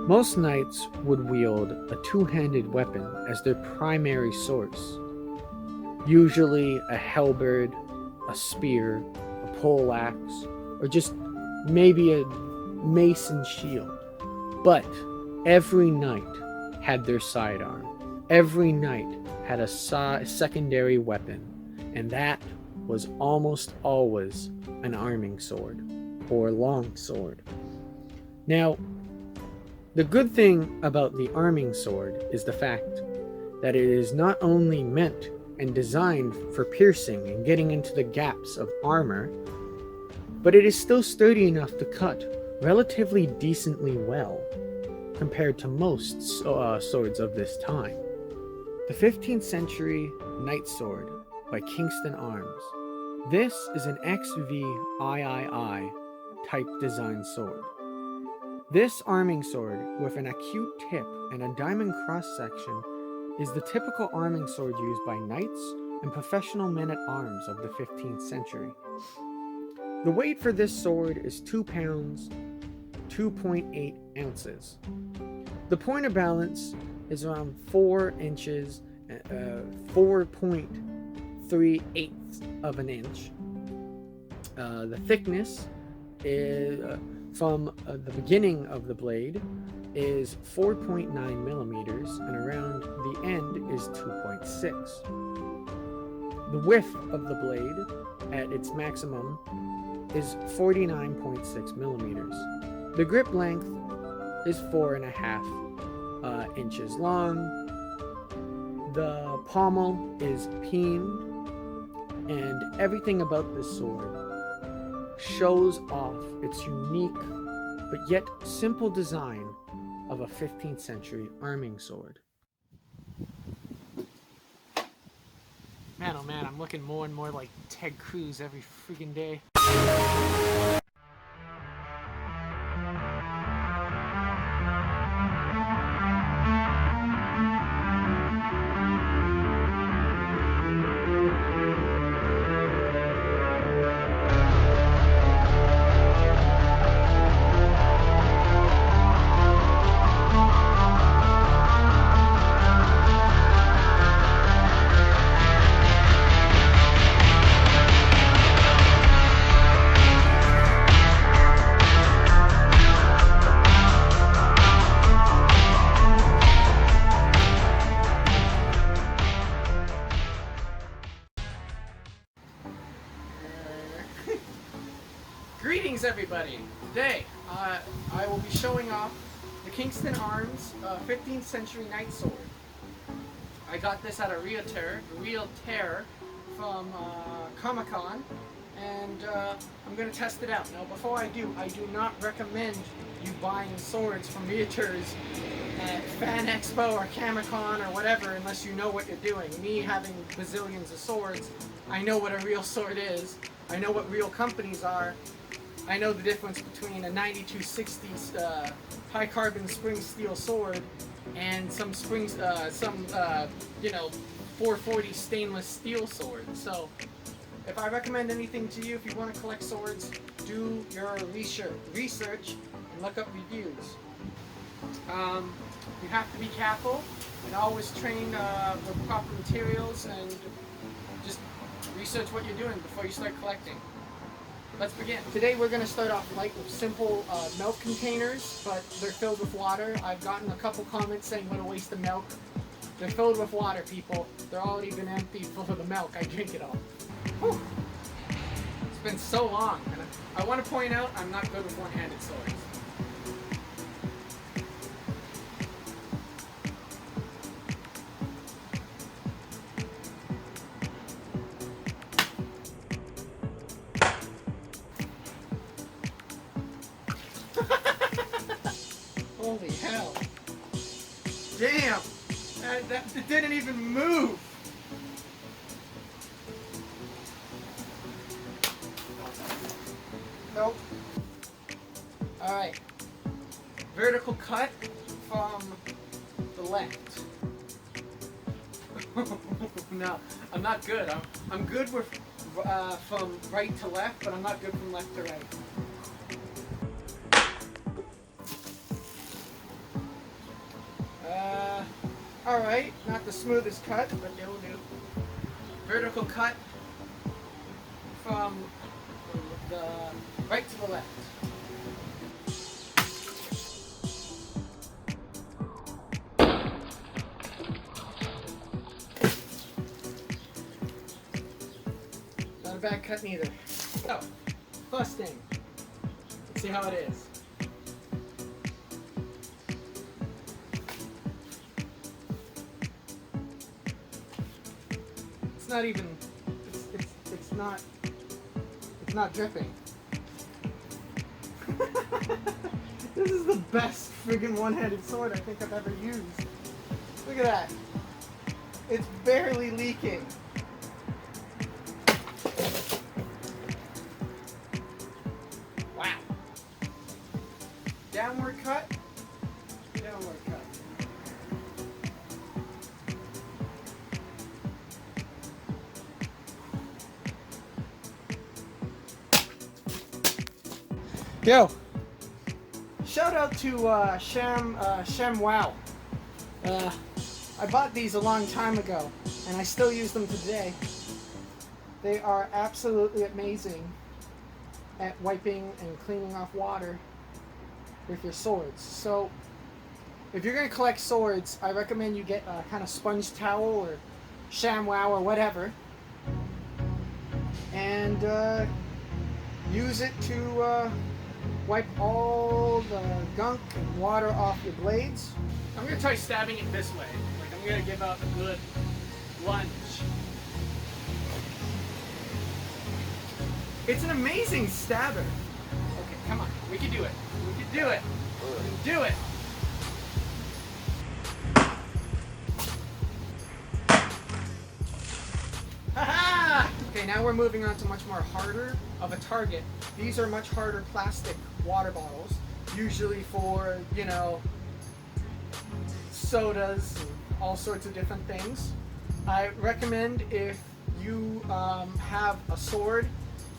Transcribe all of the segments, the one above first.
Most knights would wield a two-handed weapon as their primary source, usually a halberd, a spear, a poleaxe, or just maybe a mace and shield. But every knight had their sidearm. Every knight had a secondary weapon, and that was almost always an arming sword or long sword. Now, the good thing about the arming sword is the fact that it is not only meant and designed for piercing and getting into the gaps of armor, but it is still sturdy enough to cut relatively decently well compared to most swords of this time. The 15th century knight sword by Kingson Arms. This is an XVIII type design sword. This arming sword with an acute tip and a diamond cross section is the typical arming sword used by knights and professional men-at-arms of the 15th century. The weight for this sword is 2 pounds, 2.8 ounces. The point of balance is around 4 inches, 4.3/8 of an inch. The thickness is from the beginning of the blade is 4.9 millimeters, and around the end is 2.6. The width of the blade at its maximum is 49.6 millimeters. The grip length is 4.5 inches long. The pommel is peened, and everything about this sword shows off its unique but yet simple design of a 15th century arming sword. Man, oh man, I'm looking more and more like Ted Cruz every freaking day. Greetings everybody! Today I will be showing off the Kingson Arms 15th century knight sword. I got this at a real tear from Comic-Con, and I'm going to test it out. Now before I do not recommend you buying swords from realtors at Fan Expo or Comic-Con or whatever unless you know what you're doing. Me having bazillions of swords, I know what a real sword is, I know what real companies are. I know the difference between a 9260 high carbon spring steel sword and some 440 stainless steel sword. So if I recommend anything to you, if you want to collect swords, do your research and look up reviews. You have to be careful and always train with proper materials, and just research what you're doing before you start collecting. Let's begin. Today we're going to start off light with simple milk containers, but they're filled with water. I've gotten a couple comments saying what a waste of milk. They're filled with water, people. They're already been emptied full of the milk. I drink it all. Whew. It's been so long. And I want to point out I'm not good with one-handed swords. Holy hell. Damn! That didn't even move! Nope. Alright. Vertical cut from the left. No, I'm not good. I'm good with from right to left, but I'm not good from left to right. Alright, not the smoothest cut, but they will do. Vertical cut from the right to the left. Not a bad cut neither. So, first thing, let's see how it is. It's not even, it's not dripping. This is the best friggin' one-handed sword I think I've ever used. Look at that. It's barely leaking. Wow. Downward cut. Downward cut. Yo, shout out to Shem Wow. I bought these a long time ago, and I still use them today. They are absolutely amazing at wiping and cleaning off water with your swords. So, if you're going to collect swords, I recommend you get a kind of sponge towel or ShamWow or whatever, and use it to wipe all the gunk and water off your blades. I'm going to try stabbing it this way. Like, I'm going to give out a good lunge. It's an amazing stabber. Okay, come on. We can do it. We can do it. We can do it. Ha-ha! Okay, now we're moving on to much more harder of a target. These are much harder plastic water bottles, usually for, you know, sodas and all sorts of different things. I recommend if you have a sword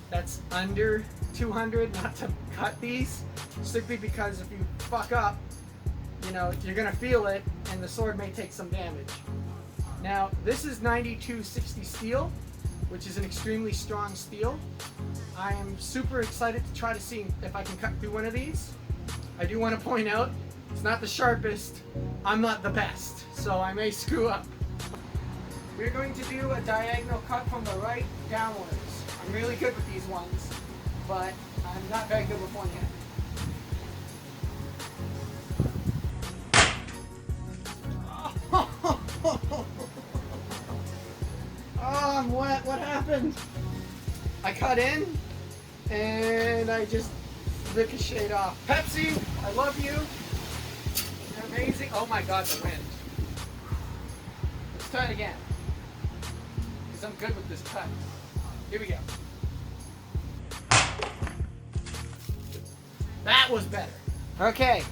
that's under 200 not to cut these, strictly because if you fuck up, you know, you're gonna feel it and the sword may take some damage. Now, this is 9260 steel, which is an extremely strong steel. I am super excited to try to see if I can cut through one of these. I do want to point out, it's not the sharpest, I'm not the best, so I may screw up. We're going to do a diagonal cut from the right downwards. I'm really good with these ones, but I'm not very good with one yet. Oh, I'm wet. What happened? I cut in and I just ricocheted off. Pepsi, I love you. You're amazing. Oh my god, the wind. Let's try it again. Because I'm good with this cut. Here we go. That was better. Okay.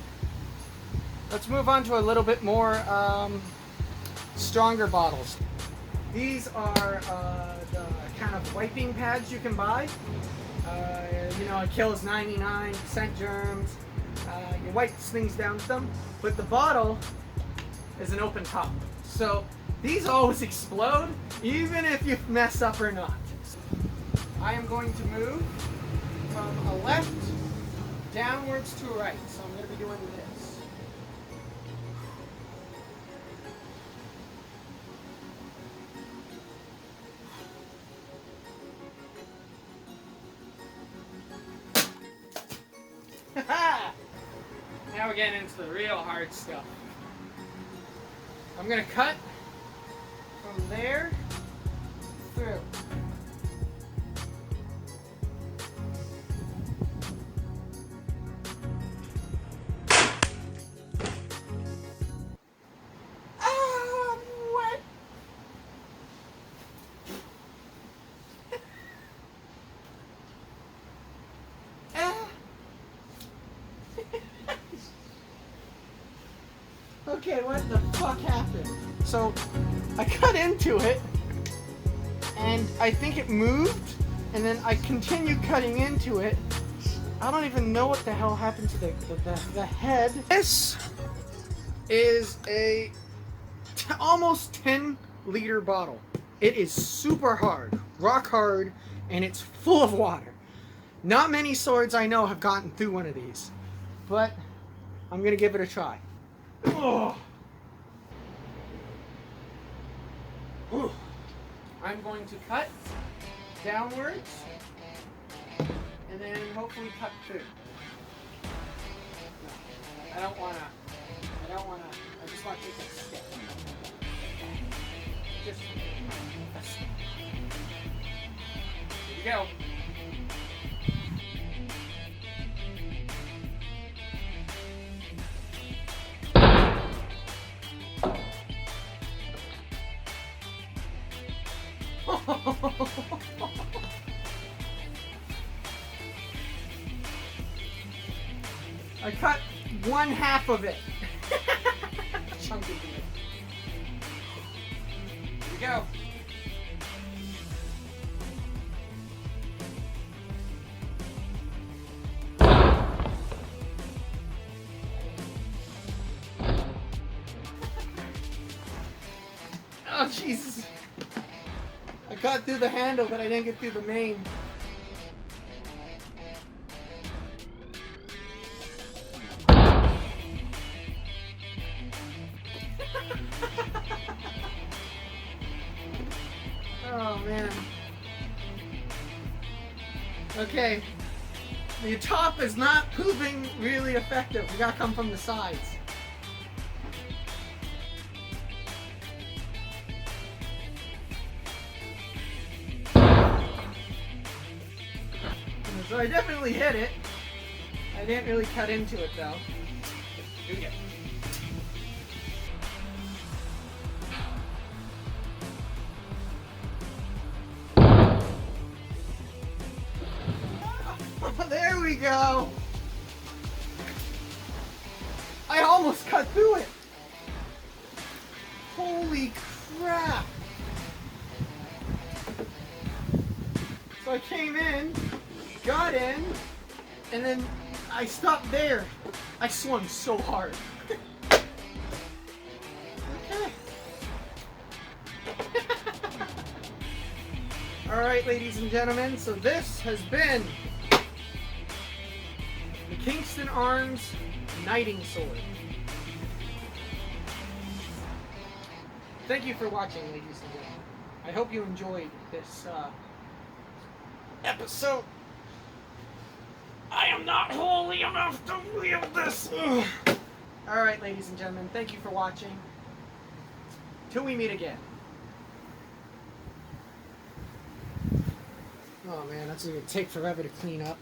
Let's move on to a little bit more stronger bottles. These are the kind of wiping pads you can buy. You know, it kills 99% germs. You wipe things down with them, but the bottle is an open top. So these always explode, even if you mess up or not. I am going to move from a left downwards to a right. So I'm going to be doing this. Now we're getting into the real hard stuff. I'm gonna cut from there through. Ah, I'm wet. Okay, what the fuck happened? So, I cut into it, and I think it moved, and then I continued cutting into it. I don't even know what the hell happened to the head. This is a almost 10-liter bottle. It is super hard, rock hard, and it's full of water. Not many swords I know have gotten through one of these, but I'm gonna give it a try. Oh. Ooh. I'm going to cut downwards and then hopefully cut through. No, I just want to take a step. Just a step. Here you go. I cut 1/2 of it. Chunky bit. Here we go. Oh, Jesus. I got through the handle, but I didn't get through the main. Oh, man. Okay. The top is not proving really effective. We gotta come from the sides. So I definitely hit it. I didn't really cut into it though. Here we go. There we go. I almost cut through it. Holy crap. So I came in, got in, and then I stopped there. I swung so hard. Okay. Alright, ladies and gentlemen, so this has been the Kingson Arms Knighting Sword. Thank you for watching, ladies and gentlemen. I hope you enjoyed this episode. I am not holy enough to wield this. Alright, ladies and gentlemen, thank you for watching. Till we meet again. Oh man, that's going to take forever to clean up.